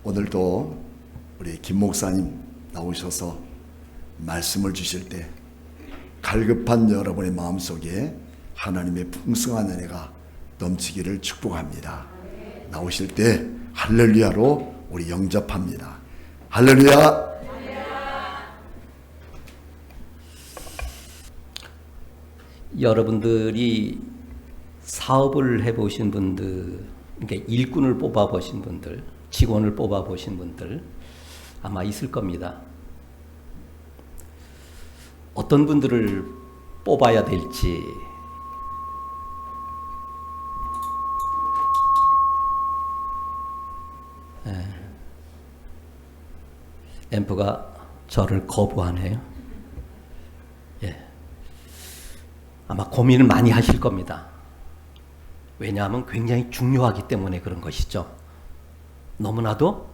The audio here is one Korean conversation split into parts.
오늘도 우리 김 목사님 나오셔서 말씀을 주실 때 갈급한 여러분의 마음속에 하나님의 풍성한 은혜가 넘치기를 축복합니다. 나오실 때 할렐루야로 우리 영접합니다. 할렐루야. 여러분들이 사업을 해보신 분들, 그러니까 일꾼을 뽑아보신 분들, 직원을 뽑아보신 분들 아마 있을 겁니다. 어떤 분들을 뽑아야 될지 앰프가 저를 거부하네요. 아마 고민을 많이 하실 겁니다. 왜냐하면 굉장히 중요하기 때문에 그런 것이죠. 너무나도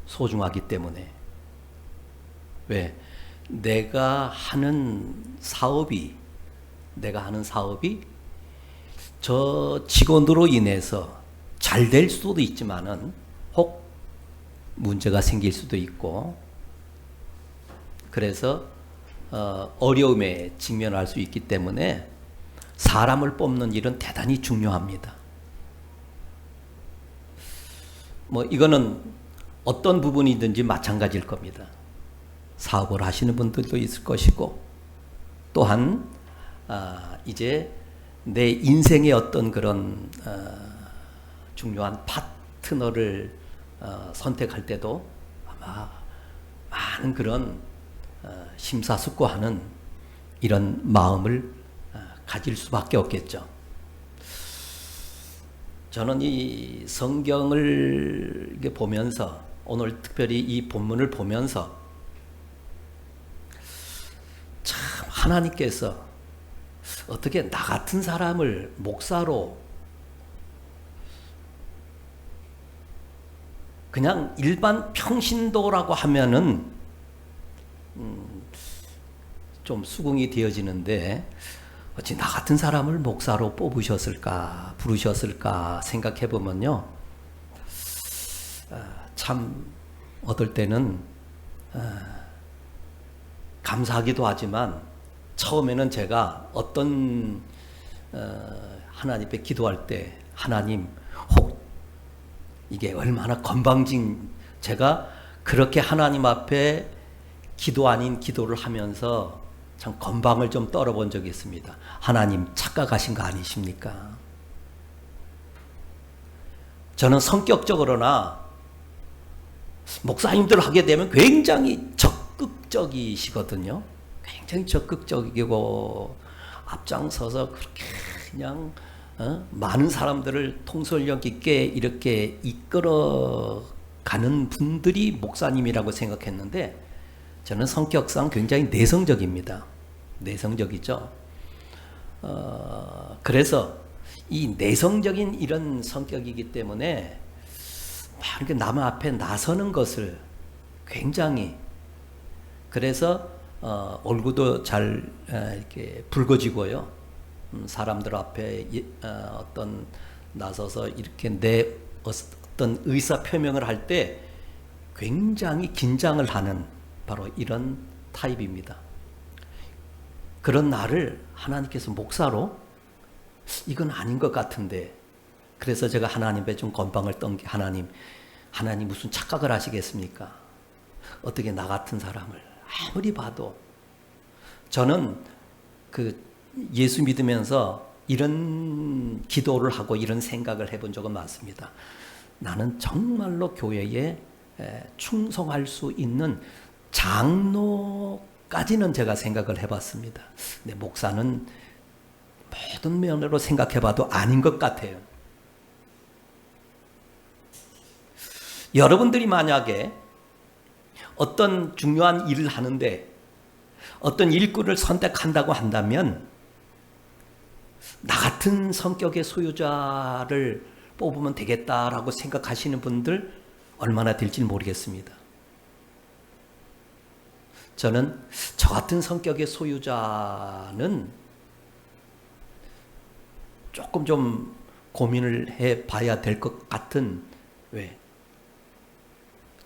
소중하기 때문에. 왜? 내가 하는 사업이 저 직원으로 인해서 잘 될 수도 있지만은 혹 문제가 생길 수도 있고, 그래서 어려움에 직면할 수 있기 때문에 사람을 뽑는 일은 대단히 중요합니다. 이거는 어떤 부분이든지 마찬가지일 겁니다. 사업을 하시는 분들도 있을 것이고, 또한 이제 내 인생의 어떤 그런 중요한 파트너를 선택할 때도 아마 많은 그런 심사숙고하는 이런 마음을 가질 수밖에 없겠죠. 저는 이 성경을 보면서, 오늘 특별히 이 본문을 보면서 참 하나님께서 어떻게 나 같은 사람을 목사로 그냥 일반 평신도라고 하면은 좀 수긍이 되어지는데, 어찌 나 같은 사람을 목사로 뽑으셨을까, 부르셨을까 생각해 보면요, 참 어떨 때는 감사하기도 하지만, 처음에는 제가 어떤 하나님 앞에 기도할 때, 하나님 혹 이게 얼마나 건방진, 제가 그렇게 하나님 앞에 기도 아닌 기도를 하면서 참 건방을 좀 떨어본 적이 있습니다. 하나님 착각하신 거 아니십니까? 저는 성격적으로나 목사님들 하게 되면 굉장히 적극적이시거든요. 굉장히 적극적이고 앞장서서 그렇게 그냥 많은 사람들을 통솔력 있게 이렇게 이끌어가는 분들이 목사님이라고 생각했는데, 저는 성격상 굉장히 내성적입니다. 내성적이죠. 그래서 이 내성적인 이런 성격이기 때문에 이렇게 남 앞에 나서는 것을 굉장히, 그래서 얼굴도 잘 이렇게 붉어지고요. 사람들 앞에 어떤 나서서 이렇게 내 어떤 의사 표명을 할 때 굉장히 긴장을 하는 바로 이런 타입입니다. 그런 나를 하나님께서 목사로, 이건 아닌 것 같은데, 그래서 제가 하나님 앞에 좀 건방을 떤 게, 하나님 무슨 착각을 하시겠습니까? 어떻게 나 같은 사람을, 아무리 봐도, 저는 예수 믿으면서 이런 기도를 하고 이런 생각을 해본 적은 많습니다. 나는 정말로 교회에 충성할 수 있는 장로까지는 제가 생각을 해봤습니다. 근데 목사는 모든 면으로 생각해봐도 아닌 것 같아요. 여러분들이 만약에 어떤 중요한 일을 하는데 어떤 일꾼을 선택한다고 한다면, 나 같은 성격의 소유자를 뽑으면 되겠다라고 생각하시는 분들 얼마나 될지는 모르겠습니다. 저는 저 같은 성격의 소유자는 조금 좀 고민을 해 봐야 될 것 같은, 왜?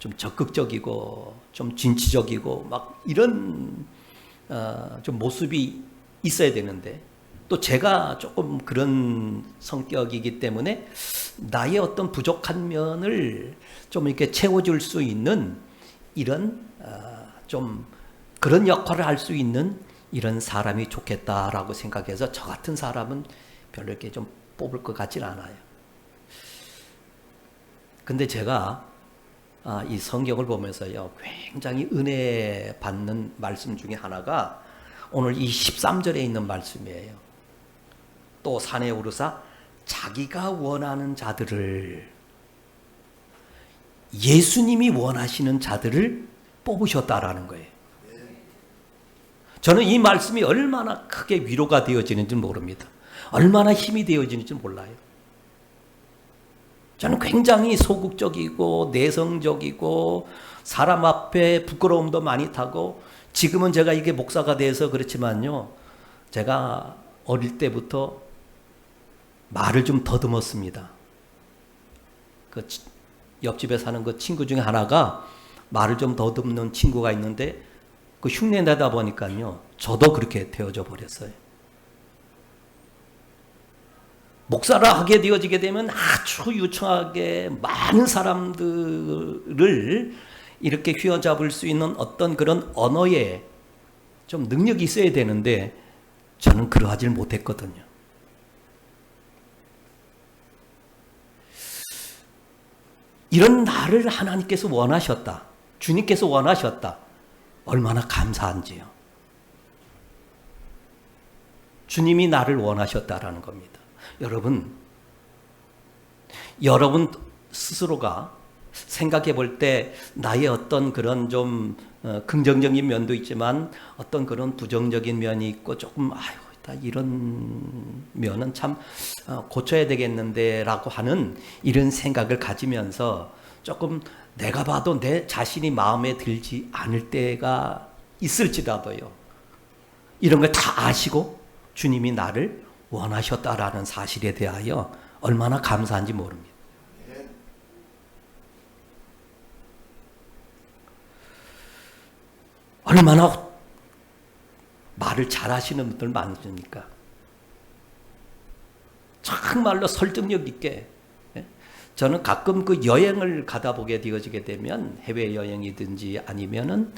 좀 적극적이고 좀 진취적이고 막 이런 좀 모습이 있어야 되는데 또 제가 조금 그런 성격이기 때문에 나의 어떤 부족한 면을 좀 이렇게 채워줄 수 있는 이런 좀 그런 역할을 할 수 있는 이런 사람이 좋겠다라고 생각해서 저 같은 사람은 별로 이렇게 좀 뽑을 것 같진 않아요. 근데 제가 이 성경을 보면서요, 굉장히 은혜 받는 말씀 중에 하나가 오늘 이 13절에 있는 말씀이에요. 또 산에 오르사 자기가 원하는 자들을, 예수님이 원하시는 자들을 뽑으셨다라는 거예요. 저는 이 말씀이 얼마나 크게 위로가 되어지는지 모릅니다. 얼마나 힘이 되어지는지 몰라요. 저는 굉장히 소극적이고 내성적이고 사람 앞에 부끄러움도 많이 타고, 지금은 제가 이게 목사가 돼서 그렇지만요, 제가 어릴 때부터 말을 좀 더듬었습니다. 그 옆집에 사는 그 친구 중에 하나가 말을 좀 더듬는 친구가 있는데 그 흉내 내다 보니까요, 저도 그렇게 되어져 버렸어요. 목사를 하게 되어지게 되면 아주 유창하게 많은 사람들을 이렇게 휘어잡을 수 있는 어떤 그런 언어에 좀 능력이 있어야 되는데 저는 그러하지 못했거든요. 이런 나를 하나님께서 원하셨다, 주님께서 원하셨다, 얼마나 감사한지요. 주님이 나를 원하셨다라는 겁니다. 여러분 스스로가 생각해 볼 때 나의 어떤 그런 좀 긍정적인 면도 있지만 어떤 그런 부정적인 면이 있고 조금 이런 면은 참 고쳐야 되겠는데 라고 하는 이런 생각을 가지면서 조금 내가 봐도 내 자신이 마음에 들지 않을 때가 있을지라도요, 이런 걸 다 아시고 주님이 나를 원하셨다라는 사실에 대하여 얼마나 감사한지 모릅니다. 얼마나 말을 잘하시는 분들 많으십니까? 정말로 설득력 있게. 저는 가끔 그 여행을 가다 보게 되어지게 되면, 해외 여행이든지 아니면은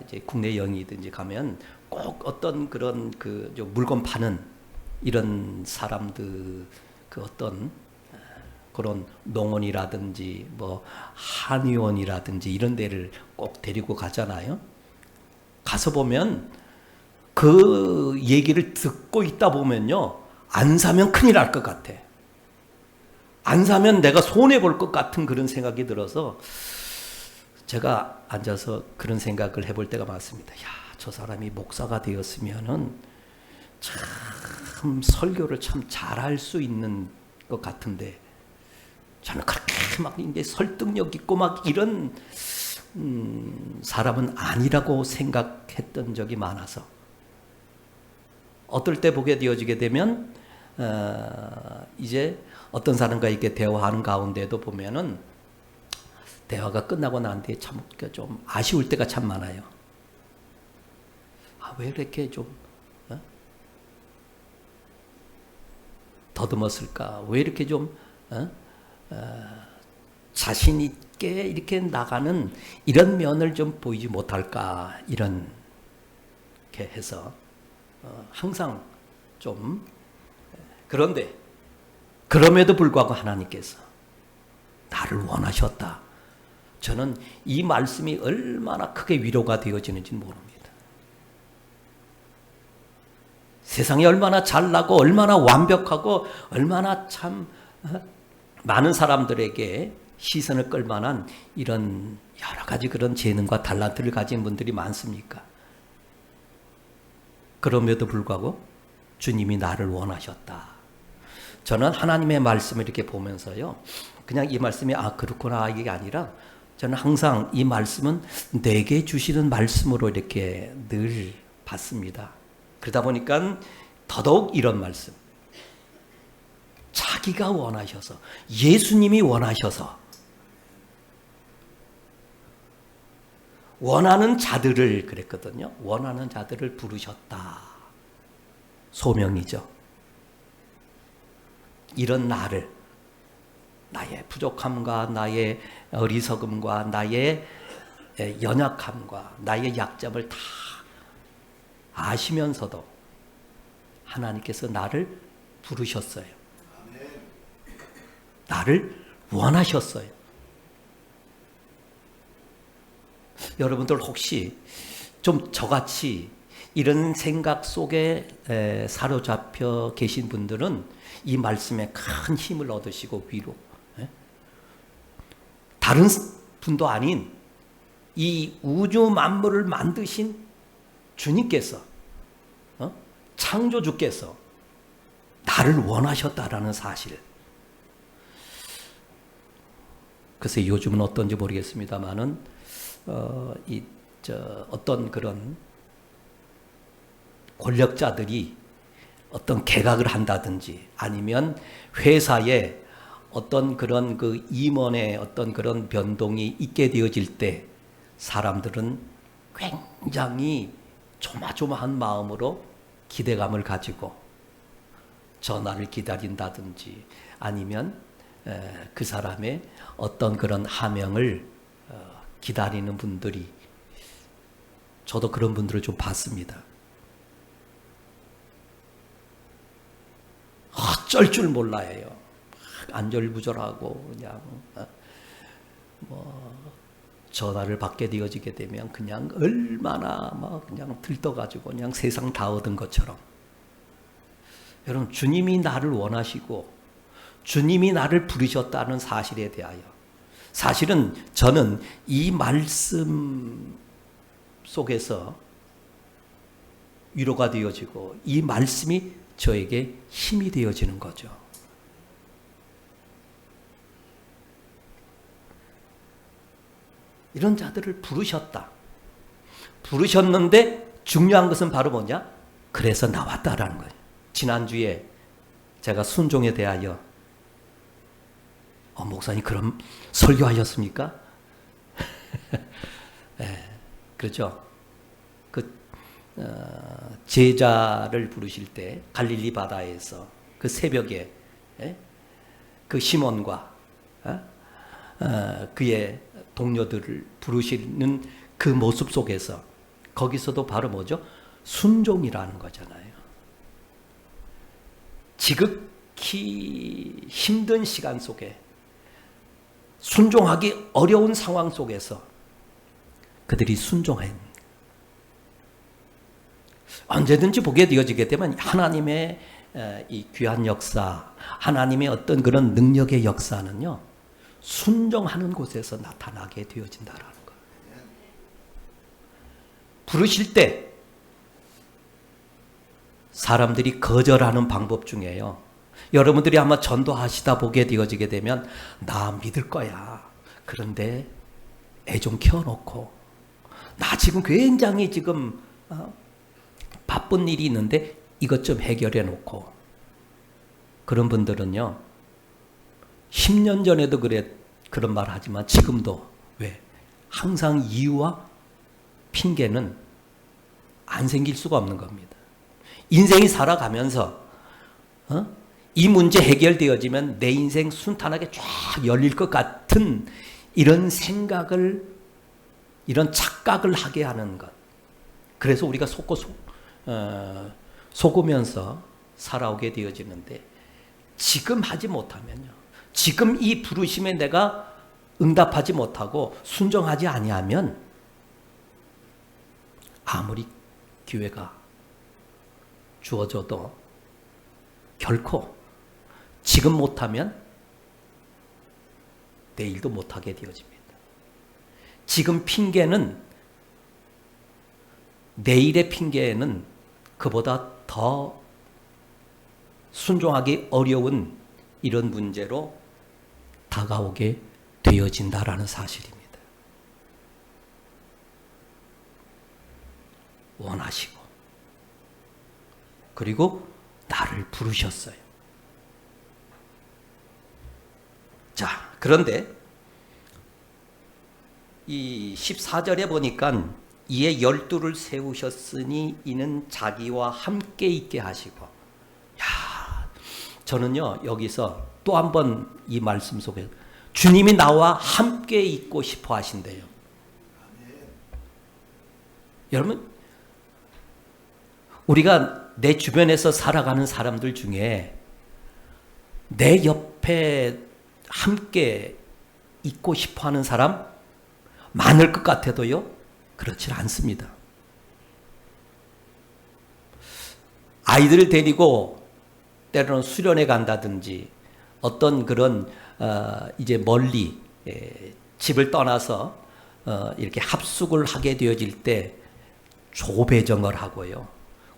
이제 국내 여행이든지 가면 꼭 어떤 그런 그 물건 파는 이런 사람들, 그 어떤 그런 농원이라든지 뭐 한의원이라든지 이런 데를 꼭 데리고 가잖아요. 가서 보면 그 얘기를 듣고 있다 보면요, 안 사면 큰일 날 것 같아. 안 사면 내가 손해볼 것 같은 그런 생각이 들어서 제가 앉아서 그런 생각을 해볼 때가 많습니다. 야, 저 사람이 목사가 되었으면은 참 설교를 참 잘할 수 있는 것 같은데, 저는 그렇게 막 이제 설득력 있고 막 이런 사람은 아니라고 생각했던 적이 많아서, 어떨 때 보게 되어지게 되면 이제 어떤 사람과 이렇게 대화하는 가운데도 보면은 대화가 끝나고 난 뒤에 참 좀 아쉬울 때가 참 많아요. 왜 이렇게 좀 더듬었을까? 왜 이렇게 좀 자신 있게 이렇게 나가는 이런 면을 좀 보이지 못할까? 이런 게 해서 항상 좀, 그런데 그럼에도 불구하고 하나님께서 나를 원하셨다. 저는 이 말씀이 얼마나 크게 위로가 되어지는지 모릅니다. 세상이 얼마나 잘나고 얼마나 완벽하고 얼마나 참 많은 사람들에게 시선을 끌만한 이런 여러 가지 그런 재능과 달란트를 가진 분들이 많습니까? 그럼에도 불구하고 주님이 나를 원하셨다. 저는 하나님의 말씀을 이렇게 보면서요, 그냥 이 말씀이 그렇구나 이게 아니라, 저는 항상 이 말씀은 내게 주시는 말씀으로 이렇게 늘 봤습니다. 그러다 보니까 더더욱 이런 말씀, 자기가 원하셔서, 예수님이 원하셔서 원하는 자들을 그랬거든요. 원하는 자들을 부르셨다. 소명이죠. 이런 나를, 나의 부족함과 나의 어리석음과 나의 연약함과 나의 약점을 다 아시면서도 하나님께서 나를 부르셨어요. 나를 원하셨어요. 여러분들 혹시 좀 저같이 이런 생각 속에 사로잡혀 계신 분들은 이 말씀에 큰 힘을 얻으시고 위로, 다른 분도 아닌 이 우주 만물을 만드신 주님께서, 창조주께서 나를 원하셨다라는 사실. 글쎄 요즘은 어떤지 모르겠습니다만은 어떤 그런 권력자들이 어떤 개각을 한다든지 아니면 회사에 어떤 그런 그 임원의 어떤 그런 변동이 있게 되어질 때 사람들은 굉장히 조마조마한 마음으로 기대감을 가지고 전화를 기다린다든지 아니면 그 사람의 어떤 그런 하명을 기다리는 분들이, 저도 그런 분들을 좀 봤습니다. 어쩔 줄 몰라요. 안절부절하고 그냥 전화를 받게 되어지게 되면 그냥 얼마나 막 그냥 들떠가지고 그냥 세상 다 얻은 것처럼. 여러분, 주님이 나를 원하시고 주님이 나를 부르셨다는 사실에 대하여, 사실은 저는 이 말씀 속에서 위로가 되어지고 이 말씀이 저에게 힘이 되어지는 거죠. 이런 자들을 부르셨다. 부르셨는데 중요한 것은 바로 뭐냐? 그래서 나왔다라는 거예요. 지난주에 제가 순종에 대하여 목사님 그럼 설교하셨습니까? 네, 그렇죠. 제자를 부르실 때 갈릴리 바다에서 그 새벽에 그 시몬과 그의 동료들을 부르시는 그 모습 속에서 거기서도 바로 뭐죠? 순종이라는 거잖아요. 지극히 힘든 시간 속에 순종하기 어려운 상황 속에서 그들이 순종한, 언제든지 보게 되어지게 되면 하나님의 이 귀한 역사, 하나님의 어떤 그런 능력의 역사는요, 순종하는 곳에서 나타나게 되어진다라는 거예요. 부르실 때 사람들이 거절하는 방법 중에요, 여러분들이 아마 전도하시다 보게 되어지게 되면 나 믿을 거야. 그런데 애 좀 키워놓고 나 지금 굉장히 지금 바쁜 일이 있는데 이것 좀 해결해 놓고. 그런 분들은요 10년 전에도 그런 말 하지만 지금도 왜 항상 이유와 핑계는 안 생길 수가 없는 겁니다. 인생이 살아가면서 이 문제 해결되어지면 내 인생 순탄하게 쫙 열릴 것 같은 이런 생각을, 이런 착각을 하게 하는 것. 그래서 우리가 속으면서 살아오게 되어지는데, 지금 하지 못하면요, 지금 이 부르심에 내가 응답하지 못하고 순종하지 아니하면 아무리 기회가 주어져도 결코 지금 못하면 내일도 못하게 되어집니다. 지금 핑계는, 내일의 핑계는 그보다 더 순종하기 어려운 이런 문제로 다가오게 되어진다라는 사실입니다. 원하시고 그리고 나를 부르셨어요. 자, 그런데 이 14절에 보니까 이에 12를 세우셨으니 이는 자기와 함께 있게 하시고, 야, 저는요 여기서 또 한 번 이 말씀 속에 주님이 나와 함께 있고 싶어 하신대요. 여러분, 우리가 내 주변에서 살아가는 사람들 중에 내 옆에 함께 있고 싶어 하는 사람 많을 것 같아도요, 그렇지 않습니다. 아이들을 데리고 때로는 수련회 간다든지 어떤 그런 이제 멀리 집을 떠나서 이렇게 합숙을 하게 되어질 때 조배정을 하고요.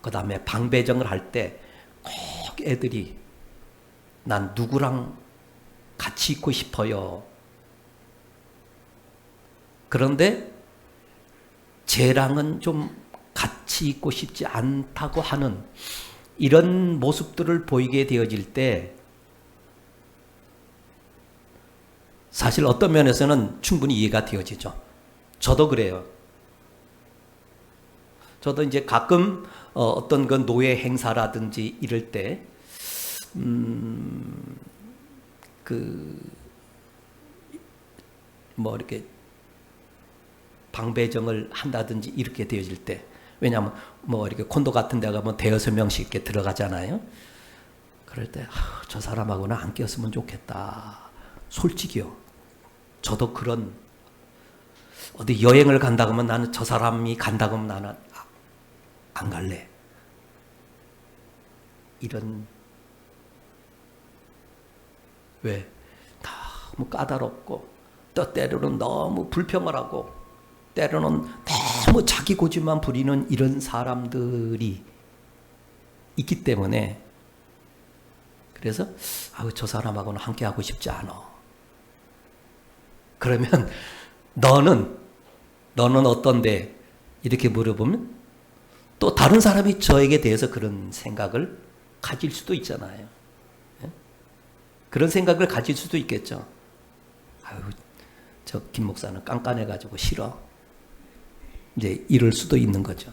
그 다음에 방배정을 할 때 꼭 애들이 난 누구랑 같이 있고 싶어요. 그런데 쟤랑은 좀 같이 있고 싶지 않다고 하는 이런 모습들을 보이게 되어질 때 사실 어떤 면에서는 충분히 이해가 되어지죠. 저도 그래요. 저도 이제 가끔 어떤 그 노예 행사라든지 이럴 때, 이렇게 방배정을 한다든지 이렇게 되어질 때, 왜냐하면 이렇게 콘도 같은 데 가면 대여섯 명씩 이렇게 들어가잖아요. 그럴 때, 저 사람하고는 안 꼈으면 좋겠다. 솔직히요. 저도 그런, 어디 여행을 간다고 하면 나는 저 사람이 간다고 하면 나는 안 갈래. 이런, 왜? 너무 까다롭고, 또 때로는 너무 불평을 하고, 때로는 너무 자기 고집만 부리는 이런 사람들이 있기 때문에, 그래서 저 사람하고는 함께 하고 싶지 않아. 그러면 너는 어떤데? 이렇게 물어보면 또 다른 사람이 저에게 대해서 그런 생각을 가질 수도 있잖아요. 그런 생각을 가질 수도 있겠죠. 저 김 목사는 깐깐해가지고 싫어. 이제 이럴 수도 있는 거죠.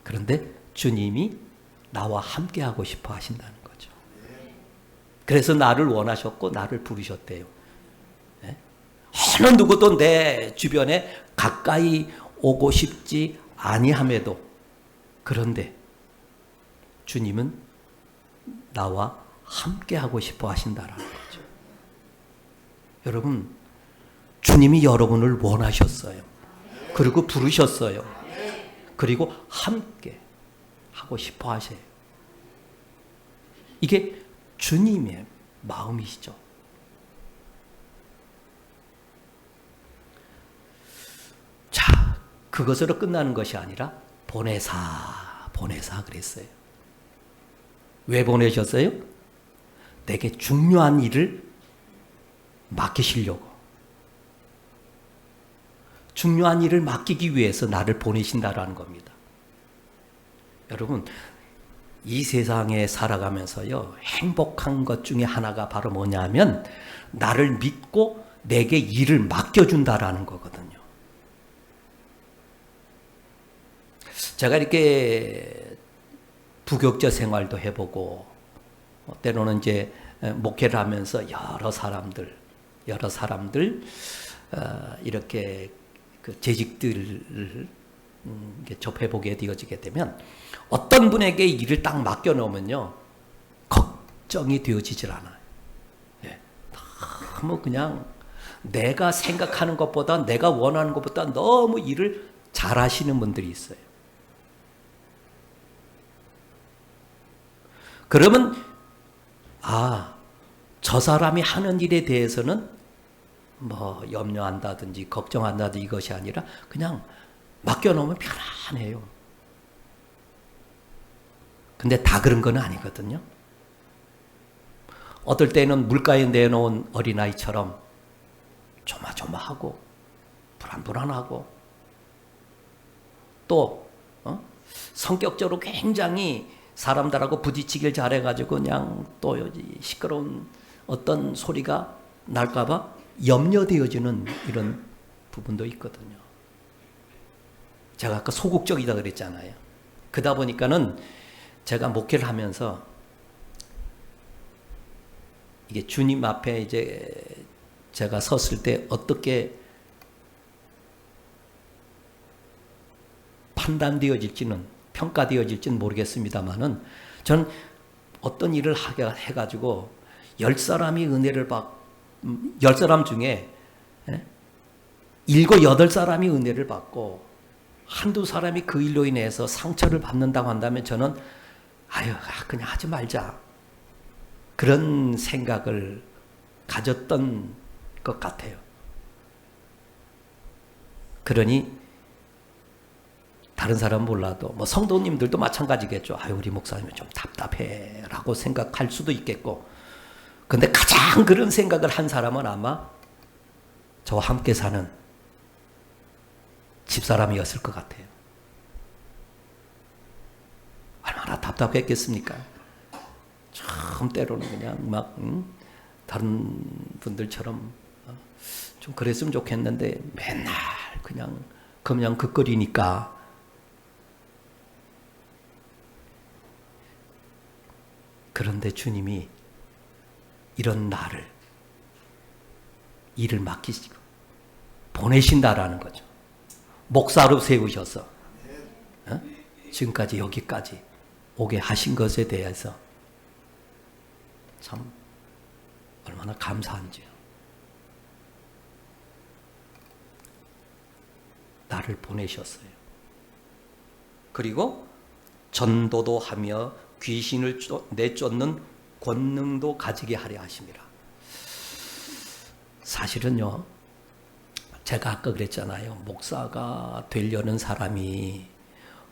그런데 주님이 나와 함께 하고 싶어 하신다는 거죠. 그래서 나를 원하셨고 나를 부르셨대요. 어느 누구도 내 주변에 가까이 오고 싶지 아니함에도, 그런데 주님은 나와 함께 하고 싶어 하신다라는 거죠. 여러분, 주님이 여러분을 원하셨어요. 그리고 부르셨어요. 그리고 함께 하고 싶어 하세요. 이게 주님의 마음이시죠. 자, 그것으로 끝나는 것이 아니라 보내사 그랬어요. 왜 보내셨어요? 내게 중요한 일을 맡기시려고. 중요한 일을 맡기기 위해서 나를 보내신다라는 겁니다. 여러분, 이 세상에 살아가면서요, 행복한 것 중에 하나가 바로 뭐냐면 나를 믿고 내게 일을 맡겨준다라는 거거든요. 제가 이렇게 부교육자 생활도 해보고 때로는 이제 목회를 하면서 여러 사람들 이렇게 그 재직들을 접해보게 되어지게 되면 어떤 분에게 일을 딱 맡겨놓으면요 걱정이 되어지질 않아요. 너무 그냥 내가 생각하는 것보다 내가 원하는 것보다 너무 일을 잘하시는 분들이 있어요. 그러면 저 사람이 하는 일에 대해서는 염려한다든지 걱정한다든지 이것이 아니라 그냥 맡겨놓으면 편안해요. 근데 다 그런 건 아니거든요. 어떨 때는 물가에 내놓은 어린아이처럼 조마조마하고 불안불안하고 또 성격적으로 굉장히 사람들하고 부딪히길 잘해가지고 그냥 또 시끄러운 어떤 소리가 날까봐 염려되어지는 이런 부분도 있거든요. 제가 아까 소극적이다 그랬잖아요. 그러다 보니까는 제가 목회를 하면서 이게 주님 앞에 이제 제가 섰을 때 어떻게 판단되어질지는, 평가되어질지는 모르겠습니다만은 전 어떤 일을 하게 해가지고 10사람이 은혜를 10사람 중에 7, 8사람이 은혜를 받고 한두 사람이 그 일로 인해서 상처를 받는다고 한다면 저는 그냥 하지 말자, 그런 생각을 가졌던 것 같아요. 그러니 다른 사람은 몰라도 뭐 성도님들도 마찬가지겠죠. 우리 목사님은 좀 답답해 라고 생각할 수도 있겠고, 근데 가장 그런 생각을 한 사람은 아마 저와 함께 사는 집사람이었을 것 같아요. 얼마나 답답했겠습니까? 참 때로는 그냥 막 다른 분들처럼 좀 그랬으면 좋겠는데 맨날 그냥 극거리니까. 그런데 주님이 이런 나를 일을 맡기시고 보내신다라는 거죠. 목사로 세우셔서 지금까지 여기까지 오게 하신 것에 대해서 참 얼마나 감사한지요. 나를 보내셨어요. 그리고 전도도 하며 귀신을 내쫓는 권능도 가지게 하려 하심이라. 사실은요, 제가 아까 그랬잖아요. 목사가 되려는 사람이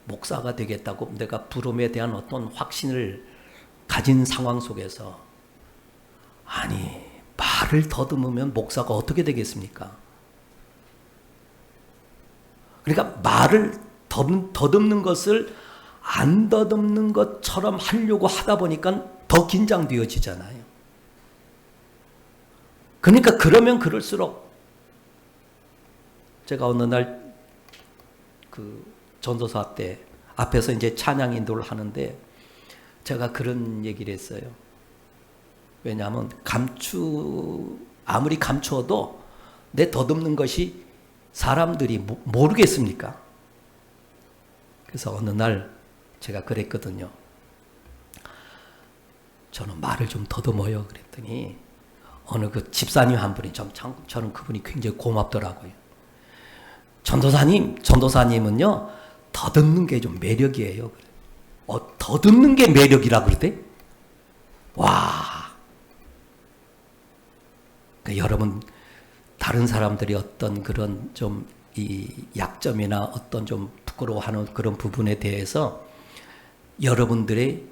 목사가 되겠다고 내가 부름에 대한 어떤 확신을 가진 상황 속에서, 말을 더듬으면 목사가 어떻게 되겠습니까? 그러니까 말을 더듬는 것을 안 더듬는 것처럼 하려고 하다 보니까 더 긴장되어지잖아요. 그러니까 그러면 그럴수록, 제가 어느 날 그 전도사 때 앞에서 이제 찬양 인도를 하는데 제가 그런 얘기를 했어요. 왜냐하면 아무리 감추어도 내 더듬는 것이 사람들이 모르겠습니까? 그래서 어느 날 제가 그랬거든요. 저는 말을 좀 더듬어요. 그랬더니 어느 그 집사님 한 분이 저는 그분이 굉장히 고맙더라고요. 전도사님은요, 더듬는 게 좀 매력이에요. 더듬는 게 매력이라 그러대? 와. 그러니까 여러분, 다른 사람들이 어떤 그런 좀 이 약점이나 어떤 좀 부끄러워하는 그런 부분에 대해서 여러분들의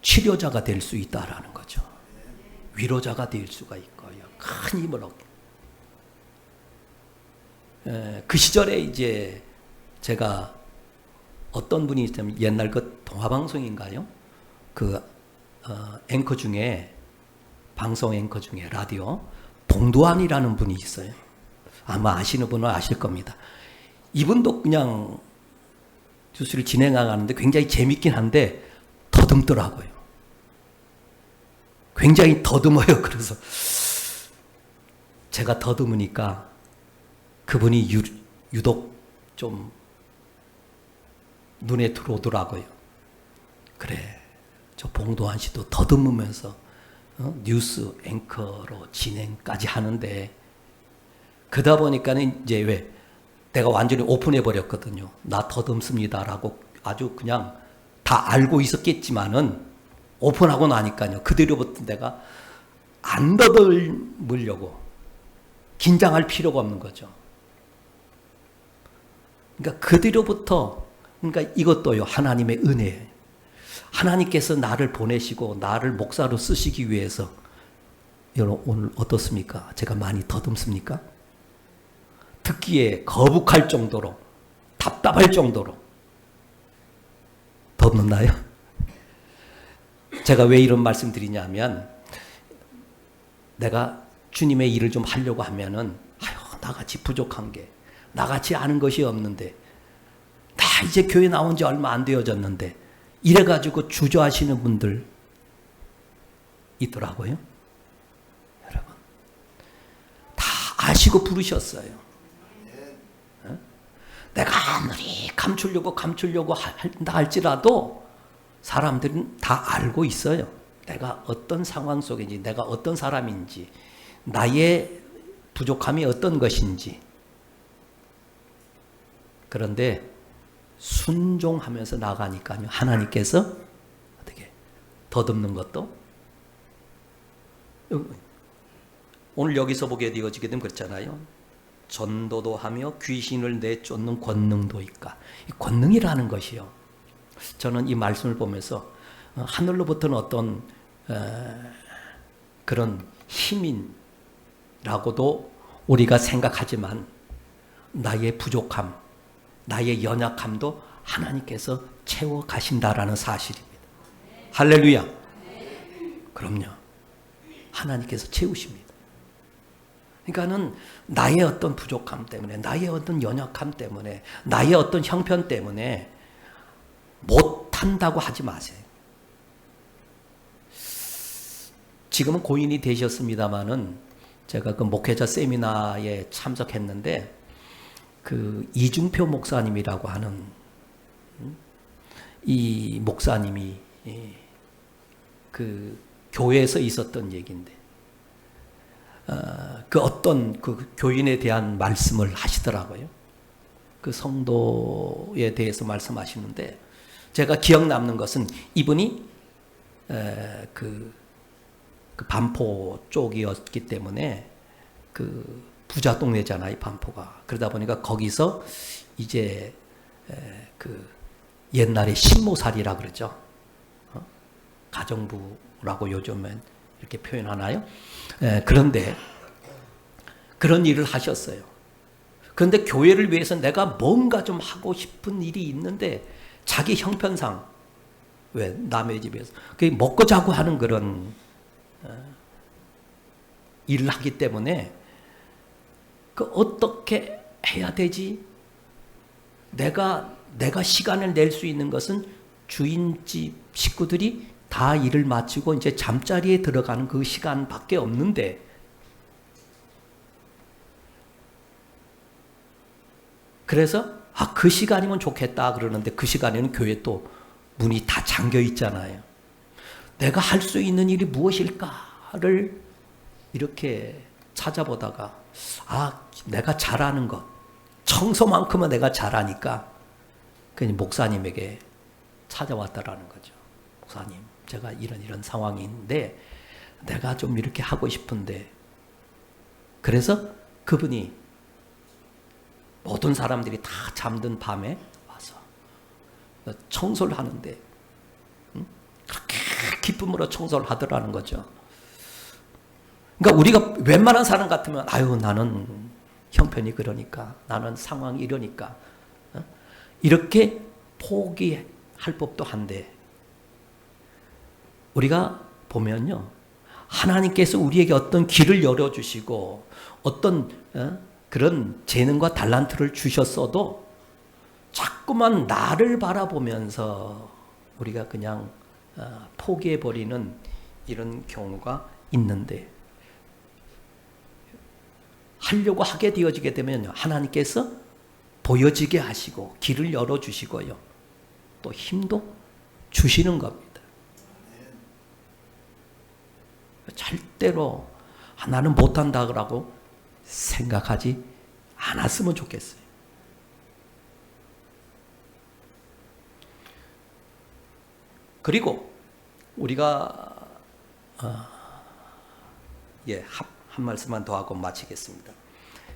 치료자가 될 수 있다라는 거죠. 위로자가 될 수가 있고요. 큰 힘을 얻게. 그 시절에 이제 제가 어떤 분이 있다면 옛날 그 동화방송인가요? 앵커 중에, 방송 앵커 중에 라디오 동두환이라는 분이 있어요. 아마 아시는 분은 아실 겁니다. 이분도 그냥 뉴스를 진행하는데 굉장히 재밌긴 한데 더듬더라고요. 굉장히 더듬어요. 그래서 제가 더듬으니까 그분이 유독 좀 눈에 들어오더라고요. 그래, 저 봉도환 씨도 더듬으면서 뉴스 앵커로 진행까지 하는데, 그러다 보니까는 이제 내가 완전히 오픈해 버렸거든요. 나 더듬습니다라고 아주 그냥 다 알고 있었겠지만은 오픈하고 나니까요, 그대로부터 내가 안 더듬으려고 긴장할 필요가 없는 거죠. 그러니까 그대로부터, 그러니까 이것도요, 하나님의 은혜예요. 하나님께서 나를 보내시고 나를 목사로 쓰시기 위해서, 여러분 오늘 어떻습니까? 제가 많이 더듬습니까? 듣기에 거북할 정도로, 답답할 정도로 더듬나요? 제가 왜 이런 말씀 드리냐면, 내가 주님의 일을 좀 하려고 하면은 아유 나같이 부족한 게 나같이 아는 것이 없는데 나 이제 교회 나온 지 얼마 안 되어졌는데 이래가지고 주저하시는 분들 있더라고요. 여러분 다 아시고 부르셨어요. 내가 아무리 감추려고 한다 할지라도 사람들은 다 알고 있어요. 내가 어떤 상황 속인지, 내가 어떤 사람인지, 나의 부족함이 어떤 것인지. 그런데 순종하면서 나가니까요. 하나님께서 어떻게 더듬는 것도 오늘 여기서 보게 되어지게 되면 그렇잖아요. 전도도 하며 귀신을 내쫓는 권능도 있까. 이 권능이라는 것이요. 저는 이 말씀을 보면서 하늘로부터는 어떤 그런 힘이라고도 우리가 생각하지만 나의 부족함, 나의 연약함도 하나님께서 채워 가신다라는 사실입니다. 할렐루야. 그럼요. 하나님께서 채우십니다. 그러니까는 나의 어떤 부족함 때문에, 나의 어떤 연약함 때문에, 나의 어떤 형편 때문에 못한다고 하지 마세요. 지금은 고인이 되셨습니다마는 제가 그 목회자 세미나에 참석했는데 그 이중표 목사님이라고 하는 이 목사님이 그 교회에서 있었던 얘기인데 그 어떤 그 교인에 대한 말씀을 하시더라고요. 그 성도에 대해서 말씀하시는데 제가 기억 남는 것은 이분이 그 반포 쪽이었기 때문에 그 부자 동네잖아요, 반포가. 그러다 보니까 거기서 이제 그 옛날에 신모살이라 그러죠. 가정부라고 요즘은 이렇게 표현하나요? 그런데 그런 일을 하셨어요. 그런데 교회를 위해서 내가 뭔가 좀 하고 싶은 일이 있는데 자기 형편상 왜 남의 집에서 먹고 자고 하는 그런 일을 하기 때문에 그 어떻게 해야 되지? 내가 시간을 낼 수 있는 것은 주인집 식구들이 다 일을 마치고 이제 잠자리에 들어가는 그 시간밖에 없는데 그래서 그 시간이면 좋겠다 그러는데 그 시간에는 교회 또 문이 다 잠겨 있잖아요. 내가 할 수 있는 일이 무엇일까를 이렇게 찾아보다가 내가 잘하는 것 청소만큼은 내가 잘하니까 그냥 목사님에게 찾아왔다라는 거죠. 목사님, 제가 이런 상황인데 내가 좀 이렇게 하고 싶은데 그래서 그분이 모든 사람들이 다 잠든 밤에 와서 청소를 하는데 그렇게 기쁨으로 청소를 하더라는 거죠. 그러니까 우리가 웬만한 사람 같으면 나는 형편이 그러니까 나는 상황이 이러니까 이렇게 포기할 법도 한데 우리가 보면요 하나님께서 우리에게 어떤 길을 열어주시고 어떤 그런 재능과 달란트를 주셨어도 자꾸만 나를 바라보면서 우리가 그냥 포기해버리는 이런 경우가 있는데 하려고 하게 되어지게 되면 하나님께서 보여지게 하시고 길을 열어주시고요 또 힘도 주시는 겁니다. 절대로 나는 못한다고 생각하지 않았으면 좋겠어요. 그리고 우리가 한 말씀만 더 하고 마치겠습니다.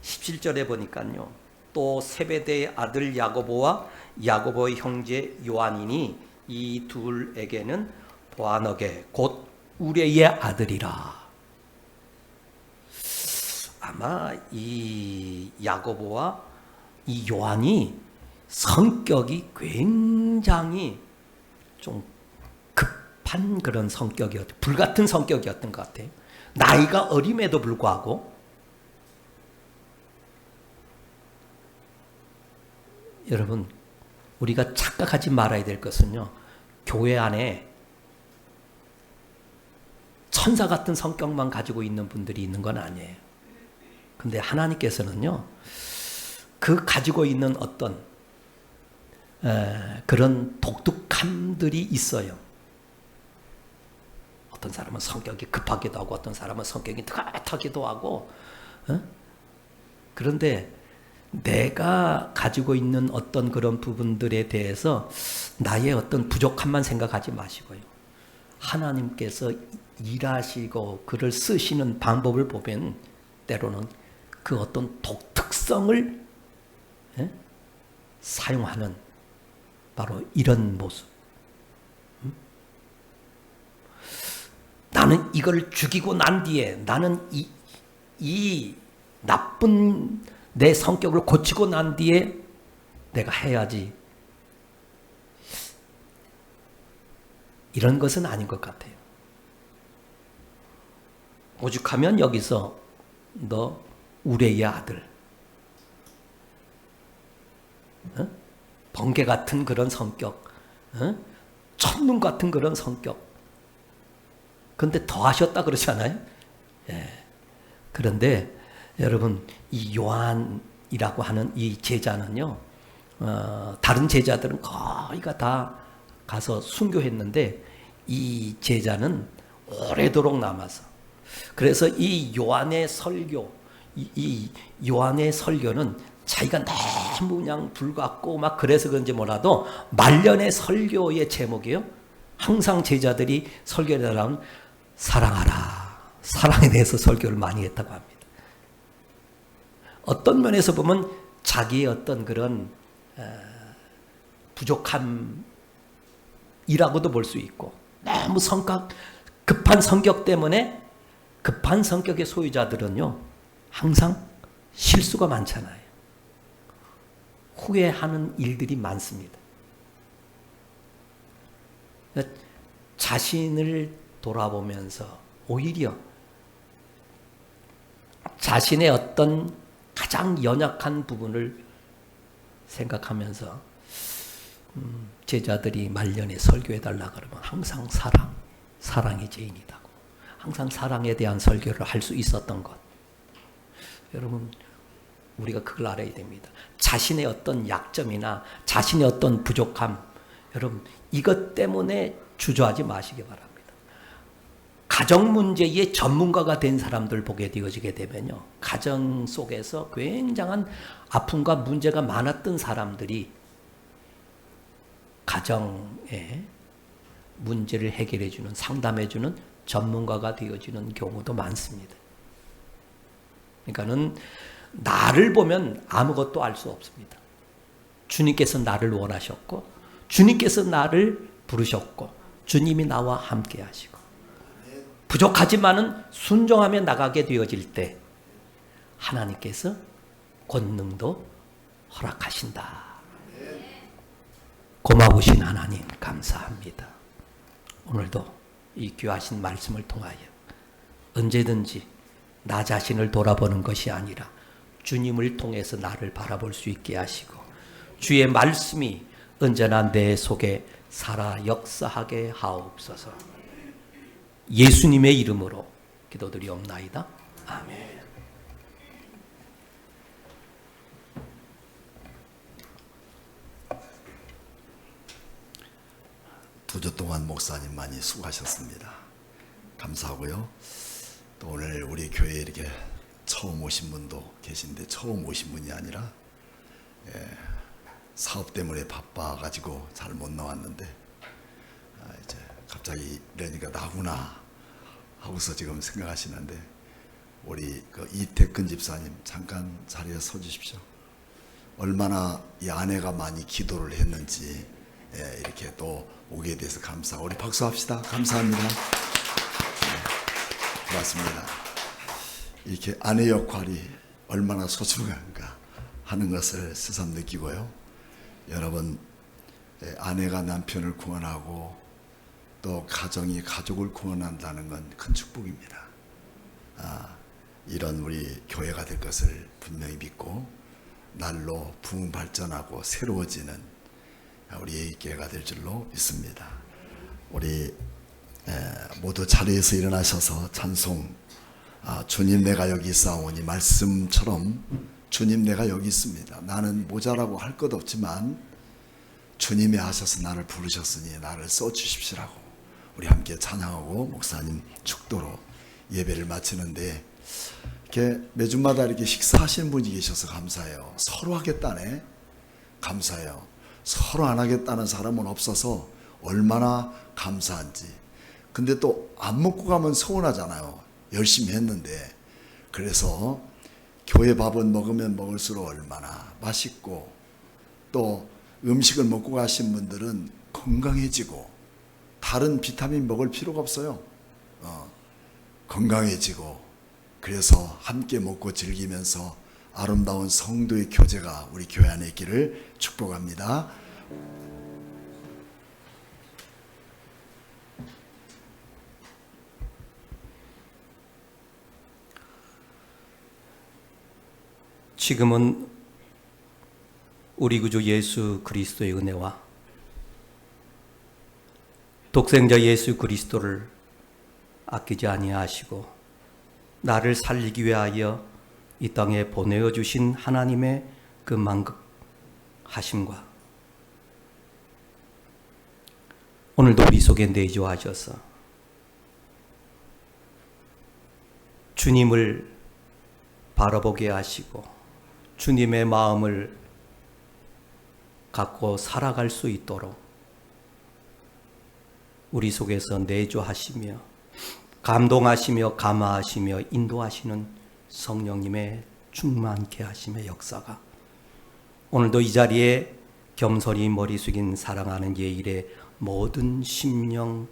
17절에 보니까요. 또 세베대의 아들 야고보와 야고보의 형제 요한이니 이 둘에게는 보아너게 곧 우레의 아들이라. 아마 이 야고보와 이 요한이 성격이 굉장히 좀 급한 그런 성격이었던 불같은 성격이었던 것 같아요. 나이가 어림에도 불구하고 여러분, 우리가 착각하지 말아야 될 것은요, 교회 안에 천사 같은 성격만 가지고 있는 분들이 있는 건 아니에요. 근데 하나님께서는요, 그 가지고 있는 어떤 그런 독특함들이 있어요. 어떤 사람은 성격이 급하기도 하고 어떤 사람은 성격이 느긋하기도 하고, 그런데 내가 가지고 있는 어떤 그런 부분들에 대해서 나의 어떤 부족함만 생각하지 마시고요, 하나님께서 일하시고 그를 쓰시는 방법을 보면 때로는 그 어떤 독특성을 사용하는 바로 이런 모습. 나는 이걸 죽이고 난 뒤에 나는 이 나쁜 내 성격을 고치고 난 뒤에 내가 해야지. 이런 것은 아닌 것 같아요. 오죽하면 여기서 너 우레의 아들, 번개 같은 그런 성격, 첫눈 같은 그런 성격, 근데 더 하셨다 그러잖아요. 예. 그런데 여러분, 이 요한이라고 하는 이 제자는요, 다른 제자들은 거의가 다 가서 순교했는데 이 제자는 오래도록 남아서, 그래서 이 요한의 설교, 이 요한의 설교는 자기가 너무 그냥 불같고 막 그래서 그런지 몰라도 말년의 설교의 제목이에요. 항상 제자들이 설교에 나오면 사랑하라, 사랑에 대해서 설교를 많이 했다고 합니다. 어떤 면에서 보면 자기의 어떤 그런 부족함이라고도 볼 수 있고, 너무 급한 성격 때문에, 급한 성격의 소유자들은요 항상 실수가 많잖아요. 후회하는 일들이 많습니다. 자신을 돌아보면서 오히려 자신의 어떤 가장 연약한 부분을 생각하면서 제자들이 말년에 설교해달라 그러면 항상 사랑이 죄인이다고, 항상 사랑에 대한 설교를 할 수 있었던 것. 여러분, 우리가 그걸 알아야 됩니다. 자신의 어떤 약점이나 자신의 어떤 부족함, 여러분 이것 때문에 주저하지 마시기 바랍니다. 가정 문제의 전문가가 된 사람들 보게 되어지게 되면요, 가정 속에서 굉장한 아픔과 문제가 많았던 사람들이 가정의 문제를 해결해주는, 상담해주는 전문가가 되어지는 경우도 많습니다. 그러니까는 나를 보면 아무것도 알 수 없습니다. 주님께서 나를 원하셨고, 주님께서 나를 부르셨고, 주님이 나와 함께 하시고, 부족하지만은 순종하며 나가게 되어질 때 하나님께서 권능도 허락하신다. 고마우신 하나님 감사합니다. 오늘도 이 귀하신 말씀을 통하여 언제든지 나 자신을 돌아보는 것이 아니라 주님을 통해서 나를 바라볼 수 있게 하시고, 주의 말씀이 언제나 내 속에 살아 역사하게 하옵소서. 예수님의 이름으로 기도드리옵나이다. 아멘. 두 주 동안 목사님 많이 수고하셨습니다. 감사하고요. 또 오늘 우리 교회에 이렇게 처음 오신 분도 계신데, 처음 오신 분이 아니라 사업 때문에 바빠가지고 잘 못 나왔는데, 이제 갑자기 이러니까 나구나 하고서 지금 생각하시는데, 우리 그 이태근 집사님 잠깐 자리에 서 주십시오. 얼마나 이 아내가 많이 기도를 했는지 이렇게 또 오게 돼서 감사하고, 우리 박수합시다. 감사합니다. 고맙습니다. 이렇게 아내 역할이 얼마나 소중한가 하는 것을 새삼 느끼고요. 여러분, 아내가 남편을 구원하고 또 가정이 가족을 구원한다는 건 큰 축복입니다. 이런 우리 교회가 될 것을 분명히 믿고 날로 부흥 발전하고 새로워지는 우리 교회가 될 줄로 믿습니다. 우리 모두 자리에서 일어나셔서 찬송, 주님 내가 여기 있사오니, 말씀처럼 주님 내가 여기 있습니다. 나는 모자라고 할 것 없지만 주님이 하셔서 나를 부르셨으니 나를 써주십시라고 우리 함께 찬양하고 목사님 축도로 예배를 마치는데, 이렇게 매주마다 이렇게 식사하시는 분이 계셔서 감사해요. 서로 하겠다네. 감사해요. 서로 안 하겠다는 사람은 없어서 얼마나 감사한지. 근데 또 안 먹고 가면 서운하잖아요. 열심히 했는데. 그래서 교회 밥은 먹으면 먹을수록 얼마나 맛있고, 또 음식을 먹고 가신 분들은 건강해지고, 다른 비타민 먹을 필요가 없어요. 건강해지고, 그래서 함께 먹고 즐기면서 아름다운 성도의 교제가 우리 교회 안에 있기를 축복합니다. 지금은 우리 구주 예수 그리스도의 은혜와 독생자 예수 그리스도를 아끼지 아니하시고 나를 살리기 위하여 이 땅에 보내어 주신 하나님의 그 만극하심과 오늘도 우리 속에 내주하셔서 주님을 바라보게 하시고 주님의 마음을 갖고 살아갈 수 있도록 우리 속에서 내주하시며 감동하시며 감화하시며 인도하시는 성령님의 충만케 하심의 역사가 오늘도 이 자리에 겸손히 머리 숙인 사랑하는 예일의 모든 심령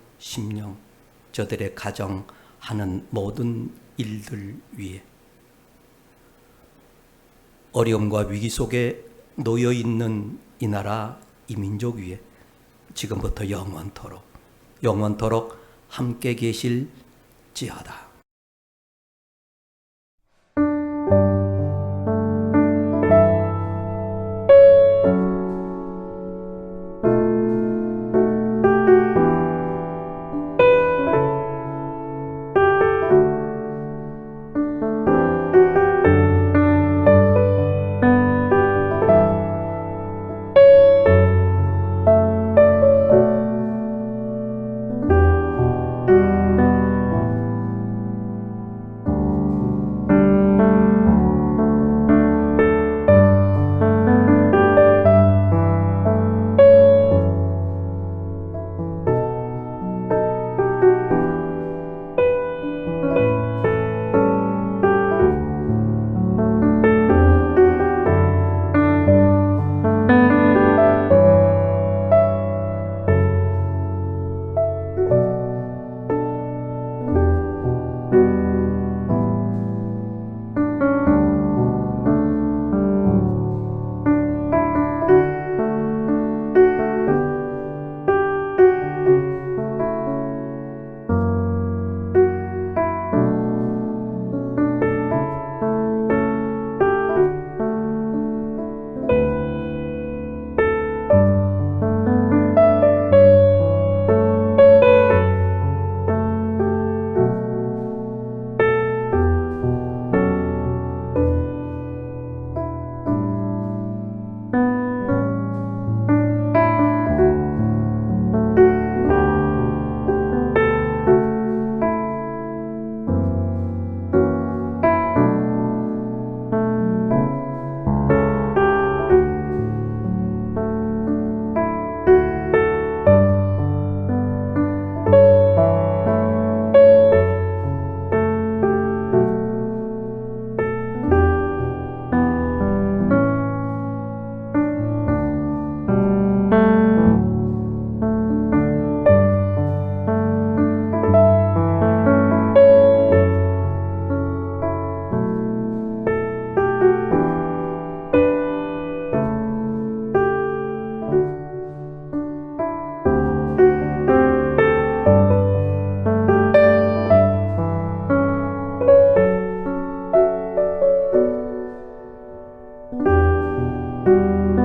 저들의 가정하는 모든 일들 위에, 어려움과 위기 속에 놓여 있는 이 나라 이 민족 위에 지금부터 영원토록 함께 계실지어다. 네.